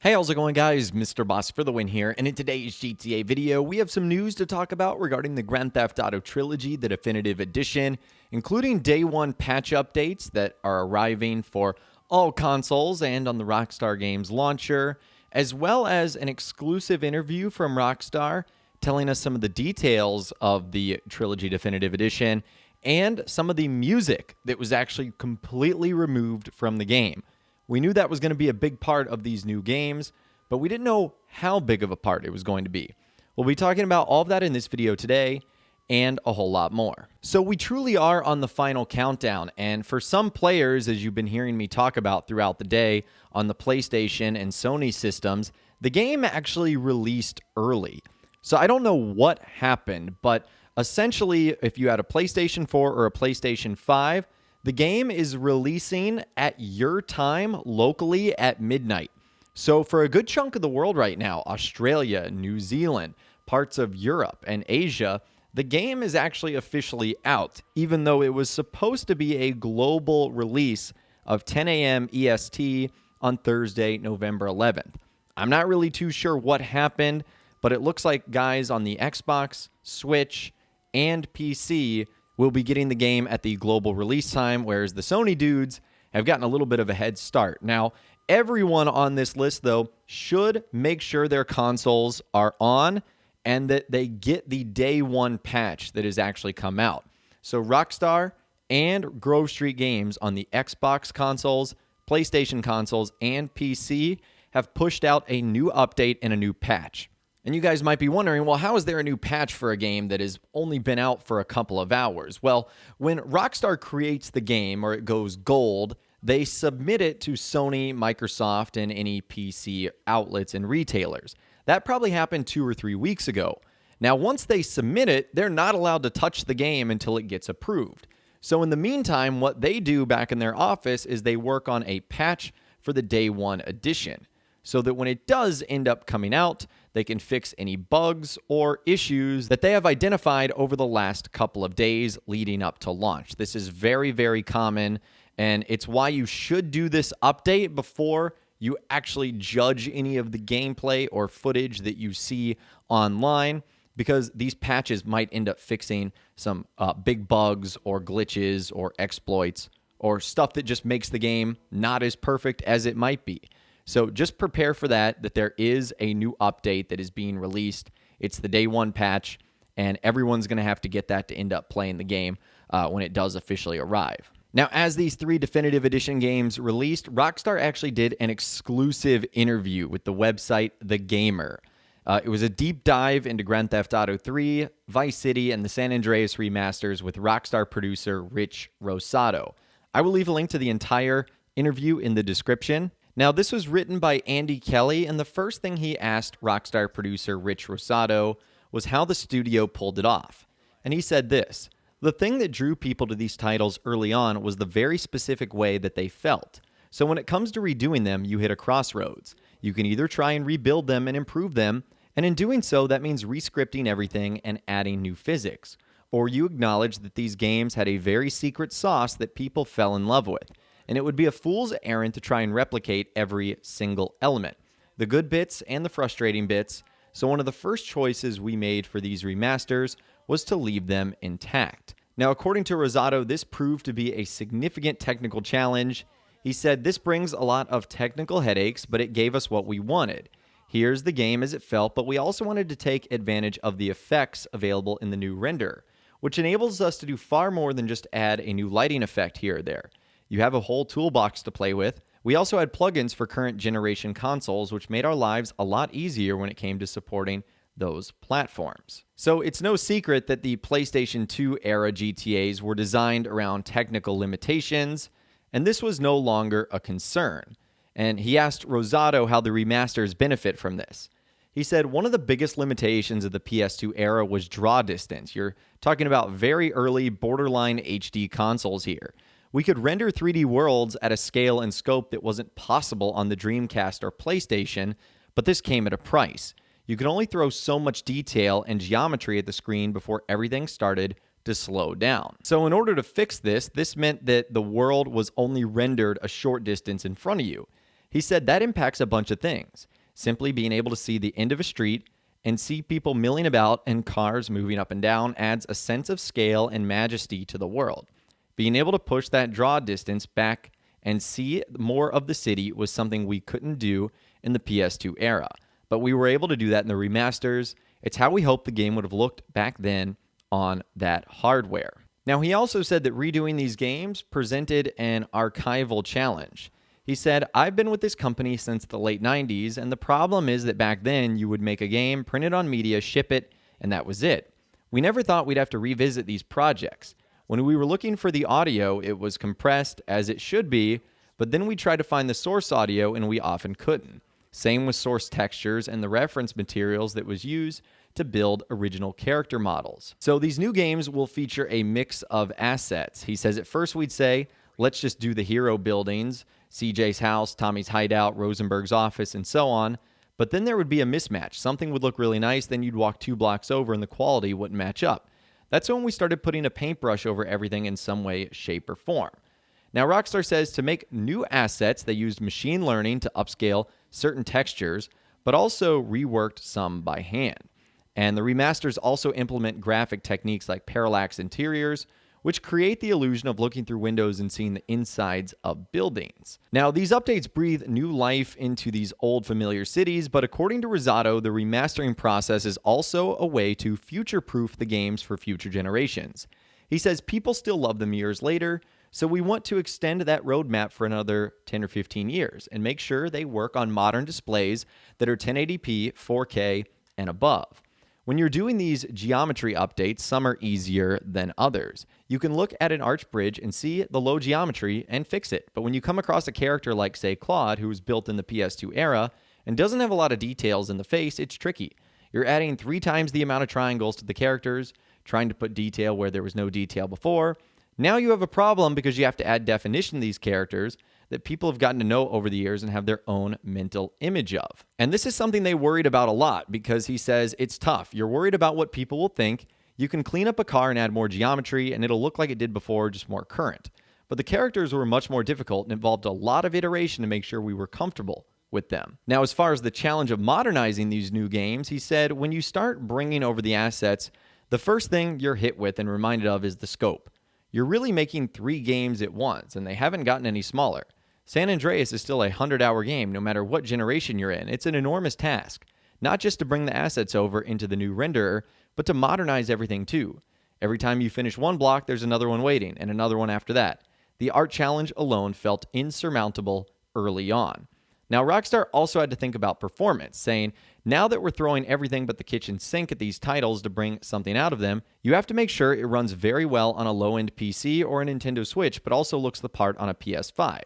Hey, how's it going, guys? Mr. Boss for the win here, and in today's GTA video, we have some news to talk about regarding the Grand Theft Auto Trilogy, the Definitive Edition, including day one patch updates that are arriving for all consoles and on the Rockstar Games launcher, as well as an exclusive interview from Rockstar telling us some of the details of the Trilogy Definitive Edition and some of the music that was actually completely removed from the game. We knew that was going to be a big part of these new games, but we didn't know how big of a part it was going to be. We'll be talking about all of that in this video today and a whole lot more. So we truly are on the final countdown, and for some players, as you've been hearing me talk about throughout the day on the PlayStation and Sony systems, the game actually released early. So I don't know what happened, but essentially, if you had a PlayStation 4 or a PlayStation 5, the game is releasing at your time locally at midnight. So for a good chunk of the world right now, Australia, New Zealand, parts of Europe, and Asia, the game is actually officially out, even though it was supposed to be a global release of 10 a.m. EST on Thursday, November 11th. I'm not really too sure what happened, but it looks like guys on the Xbox, Switch, and PC will be getting the game at the global release time, whereas the Sony dudes have gotten a little bit of a head start. Now, everyone on this list, though, should make sure their consoles are on and that they get the day one patch that has actually come out. So Rockstar and Grove Street Games on the Xbox consoles, PlayStation consoles, and PC have pushed out a new update and a new patch. And you guys might be wondering, well, how is there a new patch for a game that has only been out for a couple of hours? Well, when Rockstar creates the game or it goes gold, they submit it to Sony, Microsoft, and any PC outlets and retailers. That probably happened 2 or 3 weeks ago. Now, once they submit it, they're not allowed to touch the game until it gets approved. So in the meantime, what they do back in their office is they work on a patch for the day one edition, so that when it does end up coming out, they can fix any bugs or issues that they have identified over the last couple of days leading up to launch. This is very, very common, and it's why you should do this update before you actually judge any of the gameplay or footage that you see online, because these patches might end up fixing some big bugs or glitches or exploits or stuff that just makes the game not as perfect as it might be. So just prepare for that there is a new update that is being released. It's the day one patch, and everyone's going to have to get that to end up playing the game when it does officially arrive. Now, as these 3 Definitive Edition games released, Rockstar actually did an exclusive interview with the website The Gamer. It was a deep dive into Grand Theft Auto 3, Vice City, and the San Andreas remasters with Rockstar producer Rich Rosado. I will leave a link to the entire interview in the description. Now, this was written by Andy Kelly, and the first thing he asked Rockstar producer Rich Rosado was how the studio pulled it off. And he said this: "The thing that drew people to these titles early on was the very specific way that they felt. So when it comes to redoing them, you hit a crossroads. You can either try and rebuild them and improve them, and in doing so, that means rescripting everything and adding new physics. Or you acknowledge that these games had a very secret sauce that people fell in love with. And it would be a fool's errand to try and replicate every single element, the good bits and the frustrating bits. So one of the first choices we made for these remasters was to leave them intact." Now, according to Rosado, this proved to be a significant technical challenge. He said, "This brings a lot of technical headaches, but it gave us what we wanted. Here's the game as it felt, but we also wanted to take advantage of the effects available in the new render, which enables us to do far more than just add a new lighting effect here or there. You have a whole toolbox to play with. We also had plugins for current generation consoles, which made our lives a lot easier when it came to supporting those platforms." So it's no secret that the PlayStation 2 era GTAs were designed around technical limitations, and this was no longer a concern. And he asked Rosado how the remasters benefit from this. He said, "One of the biggest limitations of the PS2 era was draw distance. You're talking about very early borderline HD consoles here. We could render 3D worlds at a scale and scope that wasn't possible on the Dreamcast or PlayStation, but this came at a price. You could only throw so much detail and geometry at the screen before everything started to slow down. So in order to fix this, this meant that the world was only rendered a short distance in front of you. He said that impacts a bunch of things. Simply being able to see the end of a street and see people milling about and cars moving up and down adds a sense of scale and majesty to the world. Being able to push that draw distance back and see more of the city was something we couldn't do in the PS2 era, but we were able to do that in the remasters. It's how we hoped the game would have looked back then on that hardware. Now, he also said that redoing these games presented an archival challenge. He said, I've been with this company since the late 90s, and the problem is that back then you would make a game, print it on media, ship it, and that was it. We never thought we'd have to revisit these projects. When we were looking for the audio, it was compressed as it should be, but then we tried to find the source audio and we often couldn't. Same with source textures and the reference materials that was used to build original character models. So these new games will feature a mix of assets. He says at first we'd say, let's just do the hero buildings, CJ's house, Tommy's hideout, Rosenberg's office, and so on. But then there would be a mismatch. Something would look really nice, then you'd walk 2 blocks over and the quality wouldn't match up. That's when we started putting a paintbrush over everything in some way, shape, or form. Now, Rockstar says to make new assets, they used machine learning to upscale certain textures, but also reworked some by hand. And the remasters also implement graphic techniques like parallax interiors, which create the illusion of looking through windows and seeing the insides of buildings. Now, these updates breathe new life into these old familiar cities, but according to Rosado, the remastering process is also a way to future-proof the games for future generations. He says people still love them years later, so we want to extend that roadmap for another 10 or 15 years and make sure they work on modern displays that are 1080p, 4K, and above. When you're doing these geometry updates, some are easier than others. You can look at an arch bridge and see the low geometry and fix it. But when you come across a character like, say, Claude, who was built in the PS2 era and doesn't have a lot of details in the face, it's tricky. You're adding 3 times the amount of triangles to the characters, trying to put detail where there was no detail before. Now you have a problem because you have to add definition to these characters that people have gotten to know over the years and have their own mental image of. And this is something they worried about a lot because he says it's tough. You're worried about what people will think. You can clean up a car and add more geometry and it'll look like it did before, just more current. But the characters were much more difficult and involved a lot of iteration to make sure we were comfortable with them. Now, as far as the challenge of modernizing these new games, he said, when you start bringing over the assets, the first thing you're hit with and reminded of is the scope. You're really making 3 games at once, and they haven't gotten any smaller. San Andreas is still a 100-hour game no matter what generation you're in. It's an enormous task, not just to bring the assets over into the new renderer, but to modernize everything too. Every time you finish one block, there's another one waiting, and another one after that. The art challenge alone felt insurmountable early on. Now, Rockstar also had to think about performance, saying, now that we're throwing everything but the kitchen sink at these titles to bring something out of them, you have to make sure it runs very well on a low-end PC or a Nintendo Switch, but also looks the part on a PS5.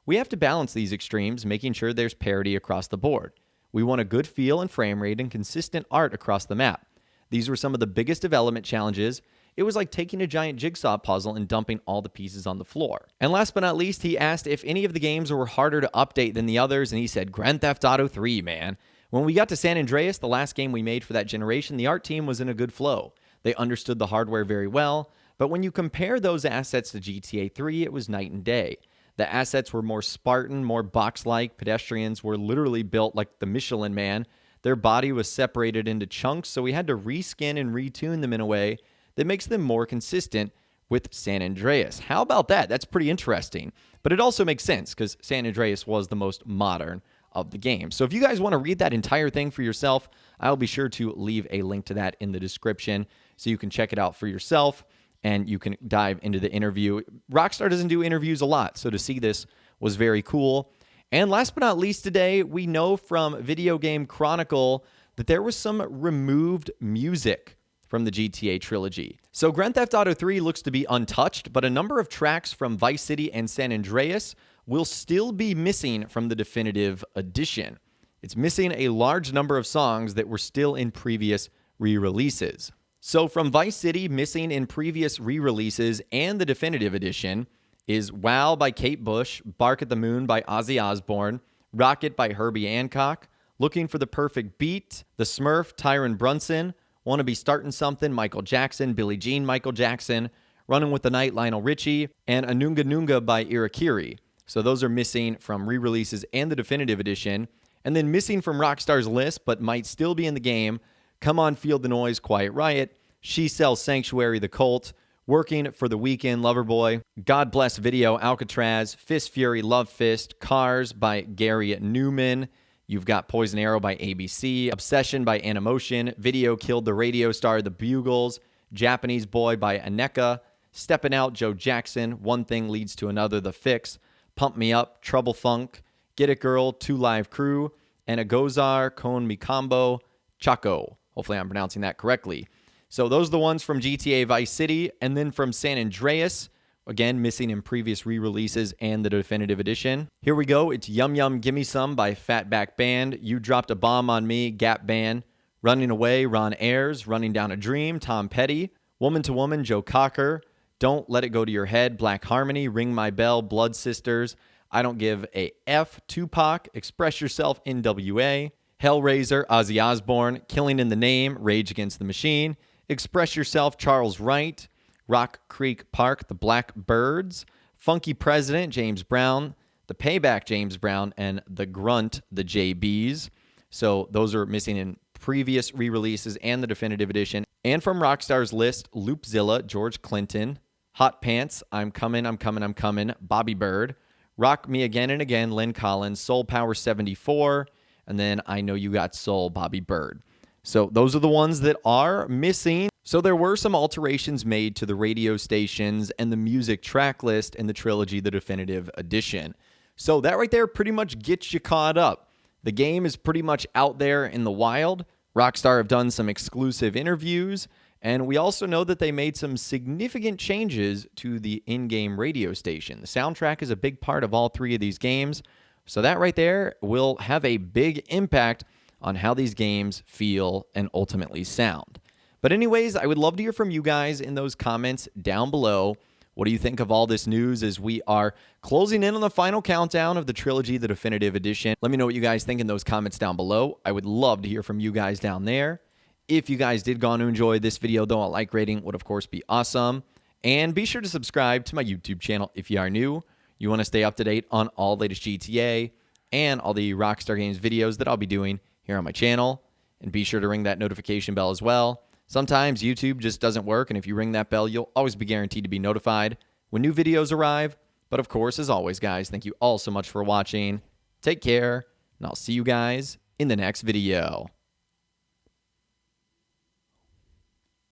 We have to balance these extremes, making sure there's parity across the board. We want a good feel and frame rate and consistent art across the map. These were some of the biggest development challenges. It was like taking a giant jigsaw puzzle and dumping all the pieces on the floor. And last but not least, he asked if any of the games were harder to update than the others, and he said, Grand Theft Auto 3, man. When we got to San Andreas, the last game we made for that generation, the art team was in a good flow. They understood the hardware very well, but when you compare those assets to GTA 3, it was night and day. The assets were more Spartan, more box-like. Pedestrians were literally built like the Michelin Man. Their body was separated into chunks, so we had to reskin and retune them in a way that makes them more consistent with San Andreas. How about that? That's pretty interesting. But it also makes sense because San Andreas was the most modern of the game. So if you guys want to read that entire thing for yourself, I'll be sure to leave a link to that in the description so you can check it out for yourself and you can dive into the interview. Rockstar doesn't do interviews a lot, so to see this was very cool. And last but not least today, we know from Video Game Chronicle that there was some removed music from the GTA trilogy. So Grand Theft Auto 3 looks to be untouched, but a number of tracks from Vice City and San Andreas will still be missing from the definitive edition. It's missing a large number of songs that were still in previous re-releases. So from Vice City, missing in previous re-releases and the definitive edition is Wow by Kate Bush, Bark at the Moon by Ozzy Osbourne, Rocket by Herbie Hancock, Looking for the Perfect Beat, The Smurf, Tyron Brunson, Wanna Be Startin' Something, Michael Jackson, Billie Jean, Michael Jackson, Running with the Night, Lionel Richie, and Anunga Nunga by Irakiri. So those are missing from re-releases and the definitive edition. And then missing from Rockstar's list, but might still be in the game, Come On Feel the Noise, Quiet Riot, She Sells Sanctuary, The Cult, Working for the Weekend, Loverboy, God Bless Video, Alcatraz, Fist Fury, Love Fist, Cars by Gary Newman. You've got Poison Arrow by ABC, Obsession by Animotion, Video Killed the Radio Star, The Bugles, Japanese Boy by Aneka, Steppin' Out, Joe Jackson, One Thing Leads to Another, The Fix, Pump Me Up, Trouble Funk, Get It Girl, Two Live Crew, and Agozar, Kon Mikambo, Chaco. Hopefully I'm pronouncing that correctly. So those are the ones from GTA Vice City, and then from San Andreas, again, missing in previous re-releases and the definitive edition. Here we go. It's Yum Yum Gimme Some by Fatback Band, You Dropped a Bomb on Me, Gap Band, Running Away, Ron Ayers, Running Down a Dream, Tom Petty, Woman to Woman, Joe Cocker, Don't Let It Go to Your Head, Black Harmony, Ring My Bell, Blood Sisters, I Don't Give a F, Tupac, Express Yourself, NWA, Hellraiser, Ozzy Osbourne, Killing in the Name, Rage Against the Machine, Express Yourself, Charles Wright, Rock Creek Park, The Black Birds, Funky President, James Brown, The Payback, James Brown, and The Grunt, The JBs. So those are missing in previous re-releases and the definitive edition. And from Rockstar's list, Loopzilla, George Clinton, Hot Pants, I'm Coming, I'm Coming, I'm Coming, Bobby Bird, Rock Me Again and Again, Lynn Collins, Soul Power 74, and then I Know You Got Soul, Bobby Bird. So those are the ones that are missing. So there were some alterations made to the radio stations and the music track list in the Trilogy, the definitive edition. So that right there pretty much gets you caught up. The game is pretty much out there in the wild. Rockstar have done some exclusive interviews, and we also know that they made some significant changes to the in-game radio station. The soundtrack is a big part of all three of these games, so that right there will have a big impact on how these games feel and ultimately sound. But anyways, I would love to hear from you guys in those comments down below. What do you think of all this news as we are closing in on the final countdown of the Trilogy, the definitive edition? Let me know what you guys think in those comments down below. I would love to hear from you guys down there. If you guys did go on to enjoy this video, though, a like rating would, of course, be awesome. And be sure to subscribe to my YouTube channel if you are new. You want to stay up to date on all latest GTA and all the Rockstar Games videos that I'll be doing here on my channel. And be sure to ring that notification bell as well. Sometimes YouTube just doesn't work, and if you ring that bell, you'll always be guaranteed to be notified when new videos arrive. But of course, as always, guys, thank you all so much for watching. Take care, and I'll see you guys in the next video.